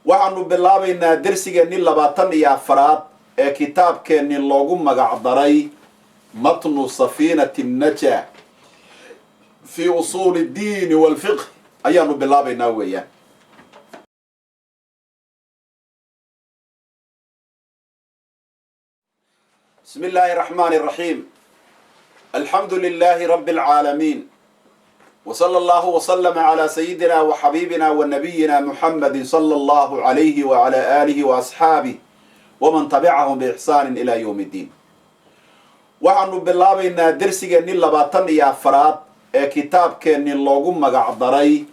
waxaanu bilaabaynaa dersigeenni 24 ee kitaabkeenni loogu magac daray matnu safiinati najaa fi usuuli diini walfiqh ayaanu bilaabaynaa weeyaan. بسم الله الرحمن الرحيم. الحمد لله رب العالمين، وصلى الله وسلم على سيدنا وحبيبنا ونبينا محمد صلى الله عليه وعلى آله وأصحابه ومن تبعهم بإحسان إلى يوم الدين. وعنو بالله بينا درسيني 24 كتاب كان لوغو مغع داري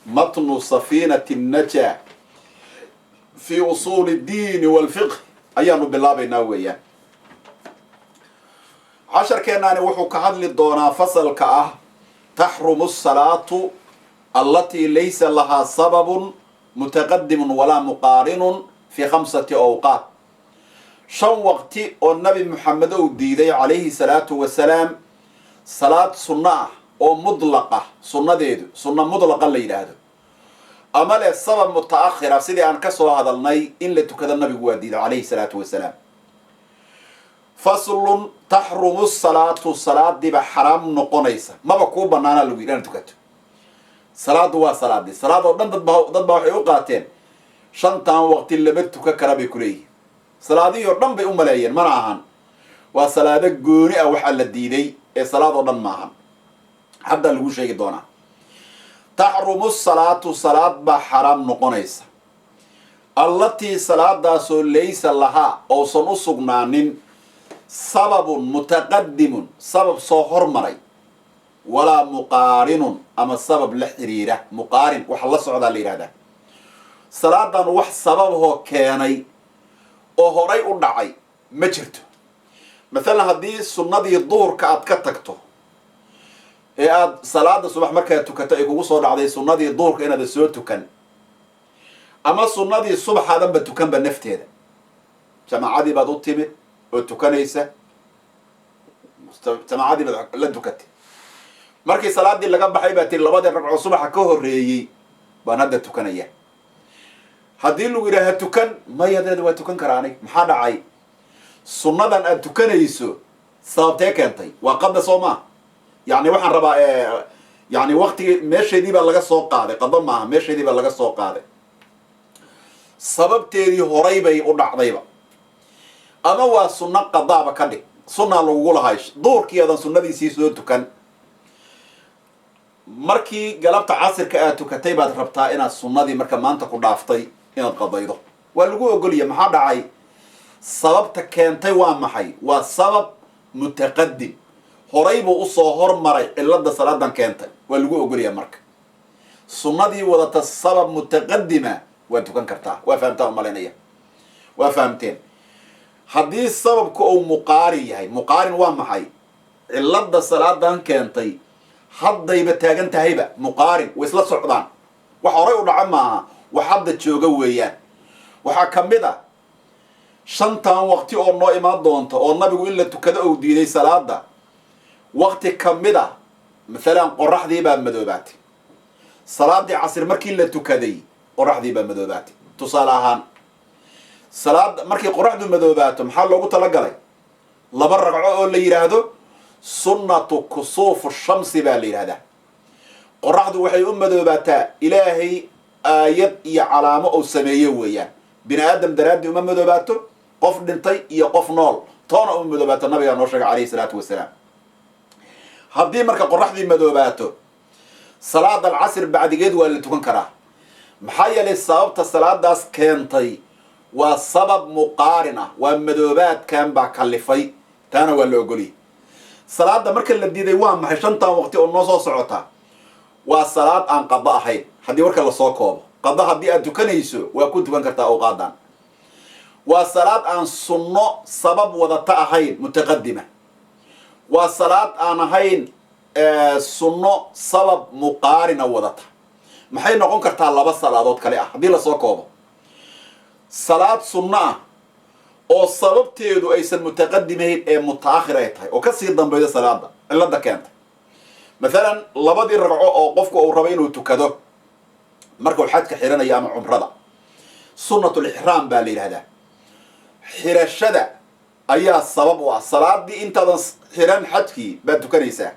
متن سفينة النجاة في أصول الدين والفقه أيانو بالله بينا وياه. عشر كان وحو كهدل الدونا فصل كأه تحرم الصلاة التي ليس لها سبب متقدم ولا مقارن في 5 أوقات. شن وقت النبي محمد وديدي عليه الصلاة والسلام صلاة سنة أو مطلقة سنة ديدو سنة مطلقة اللي هذا أما السبب متأخر سيدي أن كسر هذا الني إن لتكذا النبي وديدي عليه الصلاة والسلام. فصل تحرم الصلاة دي بحرام نقونيسا ما بكون بنانا لوي لان تكتو صلاة دوا صلاة دي صلاة ضد وحي وقاتين شنطان وقت اللي بدتو كربي كلي صلاة دي يردن بأم ملايين منعهن وصلاة قوني أو حل الديدي صلاة ضد معهن حتى اللي شيء دونا. تحرم الصلاة بحرام نقونيسا التي صلاة داسو ليس لها أو سنصقنانين سبب متقدم سبب صهر مري ولا مقارن أما السبب لحريرة مقارن وحلا صعدا ليرادة صلاة وح سببه كاني وهري ودعي ما جرت مثلا هذه السنة دي الظهر كأد كتكتو هي صلاة الصبح مركز تكتئ وصل على السنة دي الظهر كأنها السوق تكن أما السنة دي الصبح هذا بتكن بالنفط هذا جماعة دي بدو تيمت وتكنيسة جماعة دي لا تكتي مركي صلاة دي اللي قبل حيبة اللبادة الربع الصبح كهر ريي بنادى تكنية هدي له إلى هتكن ما يدري وتكن كراني محاد عاي سنة أن تكنيسو صابتك أنتي وقد صوما يعني واحد ربع يعني وقت ماشي دي بلغة سوق قاعدة قدم معها ماشي دي بلغة سوق قاعدة سبب تيري هريبة يقول عضيبة أما هو سنة قضاء بكذي سنة لوجوله هايش دور كي هذا سنة دي سيسود تكن مركي قلبت عصر كأتو كتيبة ربطها إن السنة دي مركب ما أنت كنا عفتي إن القضاء ده والجو يقول لي ما حد عاي سبب تكن تيوان محي والسبب متقدم هريب وصهر مري إلا ده صلاة دان كنت والجو يقول لي مرك السنة دي وده السبب متقدمة وأنتو كن كرتها وفهمتها مالينية وفهمتين haddii sababku uu muqaarin yahay muqaarin waa maxay cilada salaadan keentay haddayba taagan tahayba muqaarin way isla socdaan wax horay u dhaca maaha wax hadda jooga weeyaan waxaa ka mid ah shantan waqti oo noo imaan doonta oo nabigu in la tukado uu diiday salaada waqti ka mid ah midalan qoraxdii baa madoobaatay salaadii casr markii la tukaday qoraxdii baa madoobaatay tusaale ahaan salaad markii qoraxdu madoobato maxaa loogu tala galay laba ragco oo la yiraahdo sunnatu kusuuf shamsi baa la yiraahdaa qoraxdu waxay u madoobataa ilaahay aayad iyo calaamo oo sameeyay weeyaan bini aadam daraadii uma madoobato qof dhintay iyo qof nool toona u madoobato nabiga noo sheegay calayhi salaatu wasalaam haddii marka qoraxdii madoobato salaada al-casr bacdigeed waa la tukan karaa maxaa yeelay sababta salaadaas keentay وسبب مقارنة ومدوبات كان بكلفي تانا ولا أقولي صلاة ده مركل اللي بدي وام حشنتا وقتي النص صعوتها والصلاة عن قضاء حين حدي ورك الله صاكوب قضاء حدي أتكنيسو وكنت بنكرت أوقاتا والصلاة عن سنة سبب وضعتها حين متقدمة والصلاة عن حين سنة سبب مقارنة وضعتها ما حين نقول كرتها الله بس صلاة ضد كلي حدي الله صاكوب صلاة سنة أو صلب تيدو أيسن متقدمة متأخرة يتهي وكسر ضمن صلاة إلا ده كانت مثلا لبدي الرجوع أو قفكو أو ربين وتكذب markuu xadka xiranaya ama umrada sunnatul ixraam baa la yidhahdaa. xirashada ayaa sabab u ah salaadii intaadan xiran xajkii baad tukanaysaa.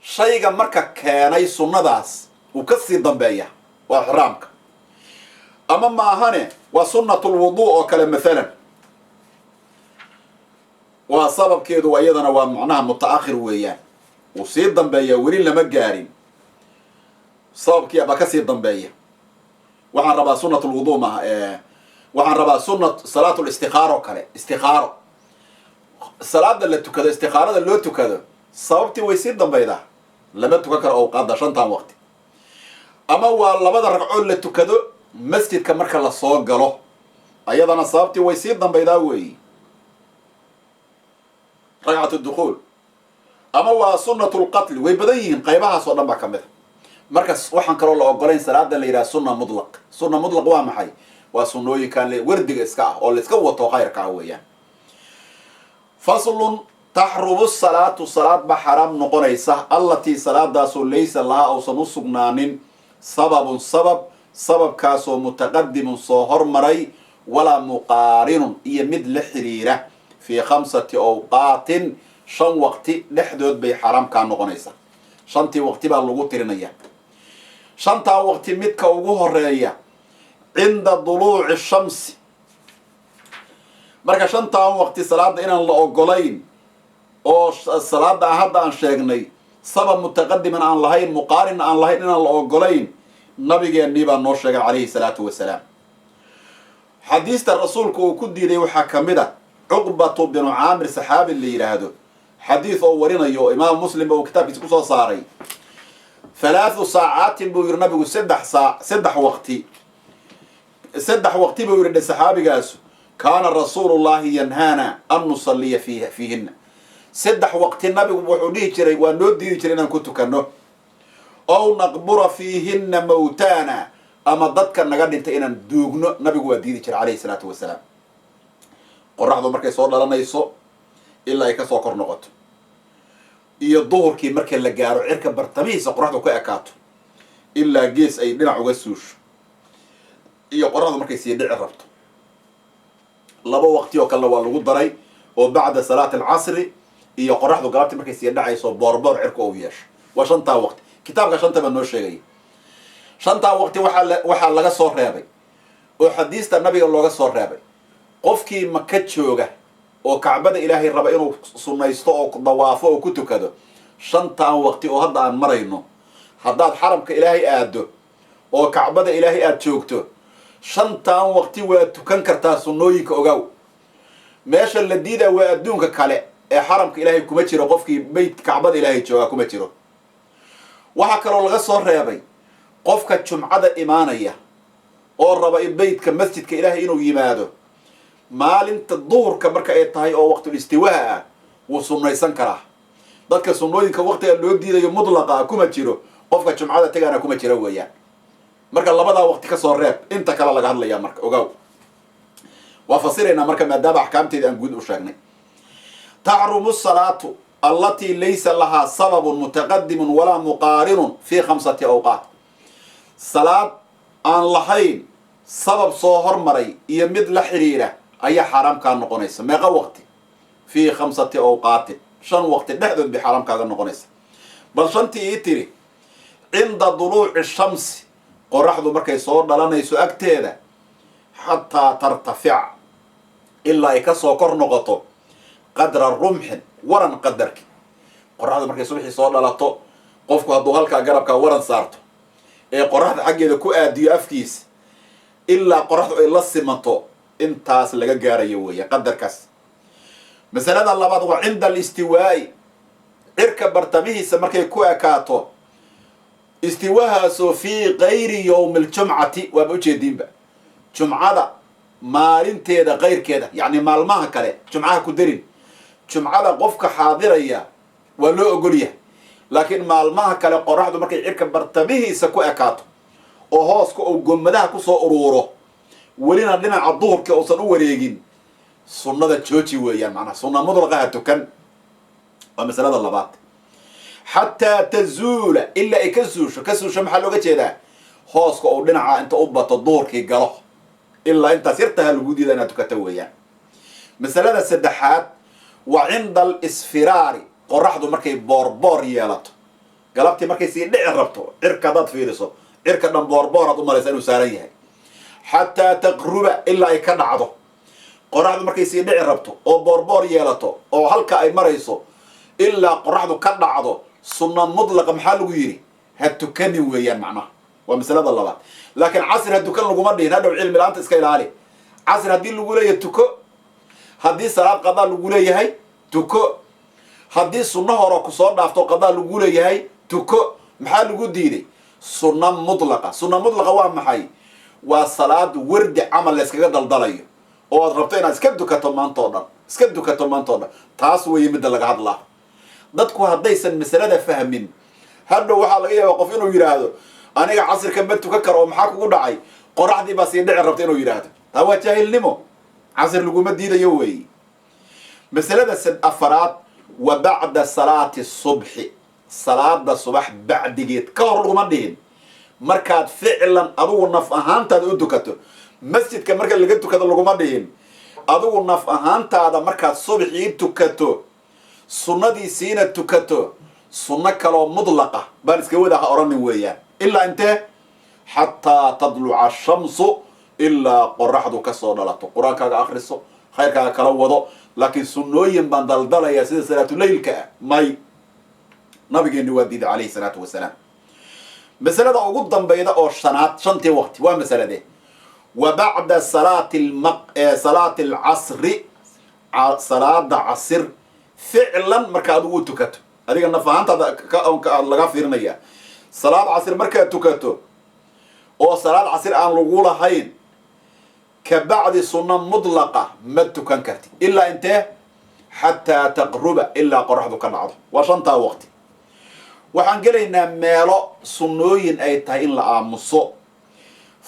shayga marka keenay sunnadaas uu ka sii dambeeya waa ixraamka, ama maahane waa sunnatul wuduu oo kale maalan, waa sababkeedu iyadana waa macnaha mutaakhir weeyaan, wuu sii dambeeya, weli lama gaarin, sababkii aba ka sii dambeeya. waxaan rabaa sunnatul wuduu maaha, waxaan rabaa salaatul istikaaro kale. istikaaro salaada la tukado, istikaarada loo tukado sababtii way sii dambeydaa, lama tukan karo awqaadda shantan waqti. ama waa labada ragcood la tukado masjidka marka la soo galo, ayadana sababtii way sii dambeydaa weeyi, ragcat dukuul. ama waa sunnatul qatli, way badan yihiin, qaybahaas oo dhan baa ka mid a. marka waxaan kaloo la ogolayn salaada la yidhaha sunna mutlaq. sunna mutlaq waa maxay? waa sunnooyinkan wardiga iska ah oo la iska wato khayrka ah weeyaan. faslun taxrumu salaatu, salaad baa xaraam noqonaysa, allatii salaadaasoo laysa lahaa uusan u sugnaanin sababun sabab, sababkaasoo mutaqadimun soo hormaray, walaa muqaarinun iyo mid la xiriira, fii 5 awqaatin 5 waqti dhexdood bay xaraamkaa noqonaysa. 5tii waqti baa lagu tirinaya. 5taa waqti midka ugu horeeya cinda duluuci shamsi. marka 5taa waqti salaada inaan la ogolayn oo salaada hadda aan sheegnay sabab mutaqadiman aan lahayn, muqaarin aan lahayn, inaan la ogolayn, nabigeennii baa noo sheegay calayhi salaatu wasalaam. xadiista rasuulka uu ku diiday waxaa ka mid a cuqbatu binu caamir, saxaabi la yidhaahdo, xadiis oo warinayo imaam muslim uu kitaabkiisa kusoo saaray. 3 saacaatin buu yidhi nabigu, 3 waqti, 3 waqti buu yidhi saxaabigaasu, kaana rasuulullahi yanhaana an nusalliya fiihinna. 3 waqti nabigu wuxuu dhihi jiray, waa noo diidi jiray inaan ku tukanno, ow naqbura fiihinna mawtaana, ama dadka naga dhintay inaan duugno, nabigu waa diidi jiray calayhi salaatu wasalaam. qoraxdu markay soo dhalanayso ilaa ay kasoo kor noqoto, iyo duhurkii marka la gaaro cirka bartamihiisa qoraxdu ka ekaato ilaa gees ay dhinac uga suusho, iyo qoraxdu markay sii dhici rabto. 2 waqti oo kalena waa lagu daray, oo bacda salaati alcasri iyo qoraxdu galabtii markay sii dhacayso boorboor cirka uu yeesho. waa 5taa waqti, kitaabka 5 baa noo sheegaya. 5taa waqti waxaa laga soo reebay oo xadiista nabiga looga soo reebay, qofkii maka jooga oo kacbada ilaahay raba inuu sunnaysto oo dawaafo oo ku tukado 5taa waqti oo hadda aan marayno, haddaad xaramka ilaahay aado oo kacbada ilaahay aad joogto 5taa waqti waa tukan kartaa, sunnooyinka ogaaw. meesha la diidaa waa adduunka kale ee xaramka ilaahay kuma jiro, qofkii beyt kacbada ilaahay joogaa kuma jiro. waxaa kaloo laga soo reebay qofka jumcada imaanaya oo raba in beytka masjidka ilaahay inuu yimaado, maalinta duhurka marka ay tahay oo waqtul istiwaa ah wuu sunnaysan karaa. dadka sunnooyinka waqtiga loo diidayo mudlaqa kuma jiro, qofka jumcada tagaana kuma jira weeyaan. marka 2daa waqti ka soo reeb, inta kale laga hadlayaa marka ogaaw. waa fasiraynaa marka maadaama axkaamteeda aan guud u sheegnay. taxrumu salaatu allatii laysa lahaa sababun mutaqadimun walaa muqaarinun fii 5 awqaat. salaad aan lahayn sabab soo hormaray iyo mid la xiriira ayaa xaaraamkaa noqonaysa. meeqa waqti? fii 5 awqaatin, 5 waqti dhexdood bay xaaraamkaaga noqonaysa. bal 5tii ii tiri. cinda duluuci shamsi, qoraxdu markay soo dhalanayso agteeda, xataa tartafic, ilaa ay kasoo kor noqoto, qadra rumxin, waran qadarki. qoraxdu markay subaxii soo dhalato, qofku hadduu halkaa garabkaa waran saarto ee qoraxda xaggeeda ku aadiyo afkiisa ilaa qoraxdu ay la simanto, intaas laga gaarayo weeye qadarkaas. masalada labaad waa cinda alistiwaa'i, cirka bartamihiisa markay ku ekaato, istiwahaasoo fii kayri yowmi aljumcati, waaba ujeediinba jumcada maalinteeda kayrkeeda, yacni maalmaha kale jumcaha ku darin. jumcada qofka xaadiraya waa loo ogolyahay, laakiin maalmaha kale qoraxdu markay cirka bartamihiisa ku ekaato oo hooska uu gomadaha kusoo uruuro, welina dhinaca duhurka uusan u wareegin, sunnada jooji weeyaan, macnaha sunna mudlaqaha tukan. waa masalada labaad. xataa tazuula ilaa ay ka suusho maxaa looga jeedaa hooska oo dhinaca inta u bato duurkii galo ilaa intaas yartaha lagu diida inaad tukata weeyaan. masalada saddexaad wa cinda alisfiraari qoraxdu markay boorboor yeelato galabtii markay sii dhici rabto cirka haddaad fiiriso cirka dhan boorboor u malaysa inuu saaran yahay. xataa taqruba ilaa ay ka dhacdo qoraxdu markay sii dhici rabto oo boorboor yeelato oo halka ay marayso ilaa qoraxdu ka dhacdo sunna mudlaqa maxaa lagu yidhi ha tukanin weeyaan macnaha. waa masalada labaad. laakiin casr ha tukan laguma dhihin hadhow cilmi la-aanta iska ilaali. casr haddii lagu leeyahay tuko, haddii salaad qadaa lagu leeyahay tuko, haddii sunno hore kusoo dhaafto qadaa lagu leeyahay tuko. maxaa lagu diiday sunna mudlaqa. sunna mudlaqa waa maxay? waa salaad wardi camal la iskaga daldalayo oo aad rabto inaad iska dukato maantoo dhan taas weeye midda laga hadlaa. dadku haddaysan masalada fahmin hadhow waxaa laga yaabaa qof inuu yidhaahdo aniga casirka ma tukan karo oo maxaa kugu dhacay qoraxdii baa sii dhici rabta inuu yidhaahdo. taa waa jaahilnimo. casir laguma diidayo weeye. masalada afaraad wa bacda salaati subxi salaada subax bacdigeed ka hor laguma dhihin. markaad ficlan adigu naf ahaantaada u tukato masjidka marka laga tukado laguma dhihin. adigu naf ahaantaada markaad subaxii tukato sunnadiisiina tukato sunno kaloo mudlaqa baan iska wadaha oranin weeyaan. ilaa intee xataa tadluca ashamsu ilaa qoraxdu kasoo dhalato. qur-aankaaga akriso, khayrkaaga kala wado, laakiin sunnooyin baan daldalayaa sida salaatuleylka ah may. nabigeenni waa diiday calayhi salaatu wasalaam. masalada ugu dambayda oo shanaad shantii waqti waa masalade wa bacda salaati alcasri salaada casir ficlan marka adigu tukato adiga naf ahaantaada aad laga fiirinaya. salaad casir markaad tukato oo salaad casir aan lagu lahayn ka bacdi sunna mudlaqa ma tukan kartid ilaa intee xataa taqruba ilaa qoraxdu ka dhacdo. waa shantaa waqti. waxaan gelaynaa meelo sunnooyin ay tahay in la aamuso.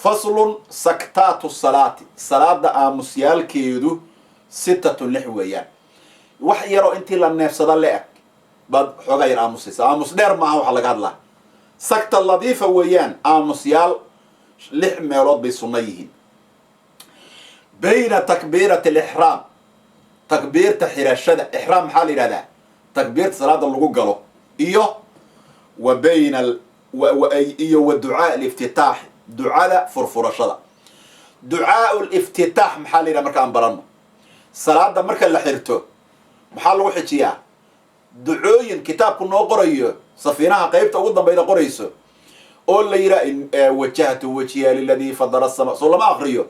faslun saktaatu salaati salaada aamusyaalkeedu 6 weeyaan. wax yaroo intii la neefsada le-eg baad xoogaa yar aamusaysa. aamus dheer maaha waxa laga hadlaa. sakta ladiifa weeyaan. aamusyaal 6 meelood bay sunno yihiin. bayna takbiirati alixraam takbiirta xirashada. ixraam maxaa la yidhahdaa takbiirta salaada lagu galo iyo wa bayna wa ducaa aliftitaax ducada furfurashada. ducaau liftitaax maxaa la yidhaha marka aan baranno salaada marka la xirto maxaa lagu xijiyaa ducooyin kitaabku noo qorayo safiinaha qaybta ugu dambayda qorayso oo la yidhaha wajahtu wajhiya liladii fadara sama soo lama akriyo.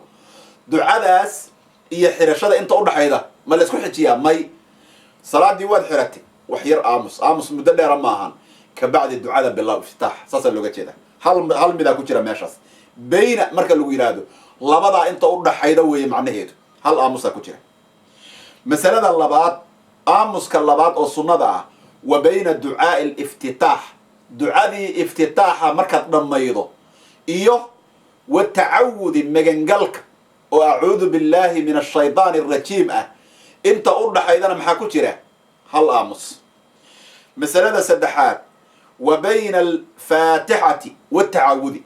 ducadaas iyo xirashada inta udhaxayda ma la isku xijiyaa may. salaadii waad xiratay wax yar aamus muddo dheera ma ahan kabacdi ducada bilaw iftitaax saasaa looga jeeda. hal midaa ku jira meeshaas. bayna marka lagu yidhaahdo labadaa inta udhaxayda weeye macnaheedu hal aamusaa ku jira. masalada labaad aamuska labaad oo sunnada ah wa bayna ducaai liftitaax ducadii iftitaaxa markaad dhammaydo iyo wa tacawudi magangalka oo acuudu billahi min ashaydaani arajiim ah inta udhaxaydana maxaa ku jira hal aamus. masalada saddexaad wa bayna alfaatixati watacawudi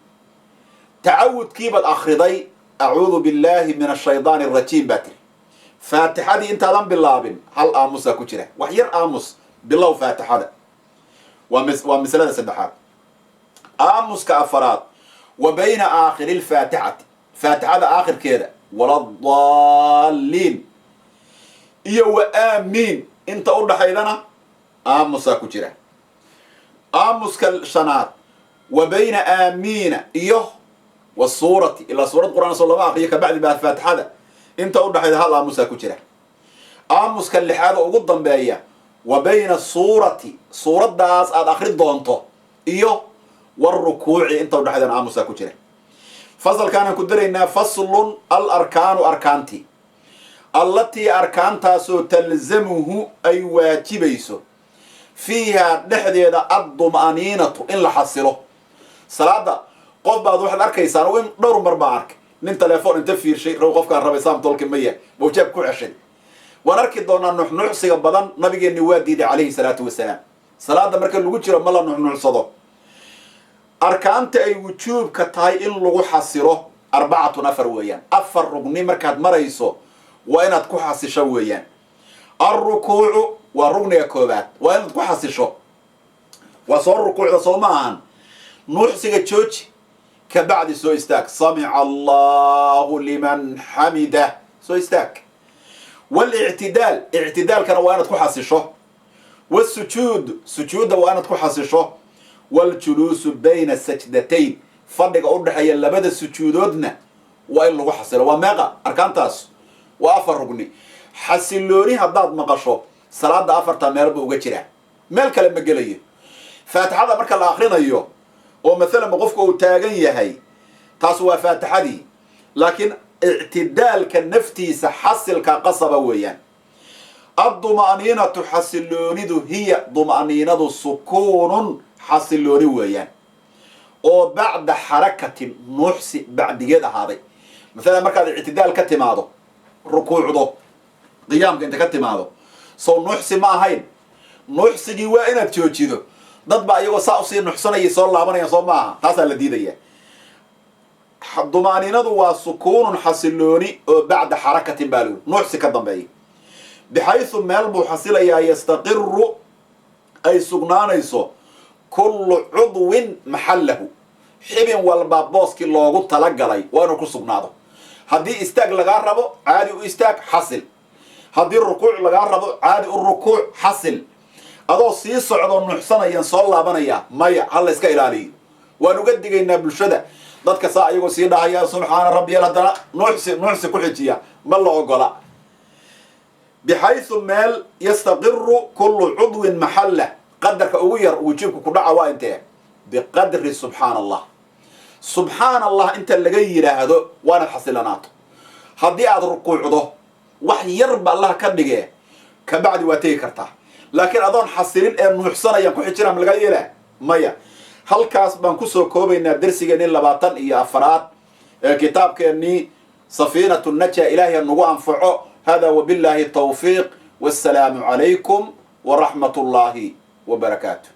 tacawudkiibaad akriday acuudu billahi min ashaydaani arajiim baa tiri. faatixadii intaadan bilaabin hal aamusaa ku jira wax yar aamus bilow faatixada. waa masalada saddexaad. aamuska afaraad wa bayna aakhiri lfaatixati faatixada aakhirkeeda waladaalliin iyo wa aamiin inta udhaxaydana aamusaa ku jira. aamuska shanaad wa bayna aamiina iyo wa suurati ilaa suurad qur'aan soo lama akriyo kabacdi baa faatixada inta udhaxayda hal aamusaa ku jira. aamuska lixaad oo ugu dambeeya wa bayna suurati suuraddaas aad akri doonto iyo warukuuci inta udhaxaydana aamusaa ku jira. fasalkaanaan ku daraynaa faslun alarkaanu arkaantii allatii arkaantaasoo talzamuhu ay waajibayso fiihaa dhexdeeda adduma'aniinatu in la xasilo. salaada qof baad waxaad arkaysaan in dhowr mar baa arkay nin telefoon inta fiirshay raw qofkaan rabay saam tolki maya mawjaab ku ceshay. waan arki doonaa nuxnuucsiga badan nabigeenni waa diiday calayhi salaatu wasalaam. salaada marka lagu jiro ma la nuxnuxsado arkaanta ay wujuubka tahay in lagu xasiro 4 weeyaan 4 rugni markaad marayso waa inaad ku xasisho weeyaan الركوع وركن كوبات وين تحسشوا وصار ركوع صومان نحسج تشوج كبعد سو استاك سمع الله لمن حمده سو استاك والاعتدال اعتدال كان وين تحسشوا والسجود وين تحسشوا والجلوس بين السجدتين فرق أودحيا لبدا السجودودنا وين لو حصل وماغا أركان تاس وافر ركني حسلوني هداد مقشو صلاة 4 ميل بو uga jira meel kale ma gelayo faatixada marka la akhrinayo oo mesela qofku uu taagan yahay taas waa faatixadii laakiin i'tidaalka naftiisa xasilka qasaba weeyaan ad-duma'ninatu xasilonidu hiya duma'ninadu sukuunun xasiloni weeyaan oo bacda harakatin nuuxsi bacdigeed ahaaday mesela marka i'tidaal ka timaado rukuucdo qiyaamka inta ka timaado soo nuuxsi ma ahayn nuuxsigii waa inaad joojido dad ba ayagoo saa usii nuxsanaya soo laabanaya soo maaha taasaa la diidaya dumaaninadu waa sukuunun xasilooni oo bacda xarakatin baa lagu nuuxsi ka dambeeya bixaysu meel buu xasilayaa yastaqiru ay sugnaanayso kullu cudwin maxallahu xibin walba booskii loogu talagalay waa inuu ku sugnaado haddii istaag lagaa rabo caadi u istaag xasil haddii rukuuc lagaa rabo caadi u rukuuc xasil adoo sii socdo nuxsanayaan soo laabanaya maya halla iska ilaaliyo waan uga digaynaa bulshada dadka saa ayagoo sii dhahaya subxaana rabbiyal hadana nuuxsi ku xijiya ma la ogola bixaysu meel yastaqiru kullu cudwin maxalla qadarka ugu yar wujuubka ku dhaca waa intee biqadri subxaana allah inta laga yidhaahdo waana xasilanaato haddii aad rukuucdo wax yar ba allah ka dhigee kabacdi waa tegi kartaa laakiin adoon xasilin ee nuuxsanayaan ku xijiraan laga yeelaa maya halkaas baan kusoo koobaynaa darsigeennii 24 ee kitaabkeennii safiinatu najaa ilaahay nagu anfaco hada wabillahi tawfiiq wassalaamu calaykum waraxmatullaahi wabarakaatuh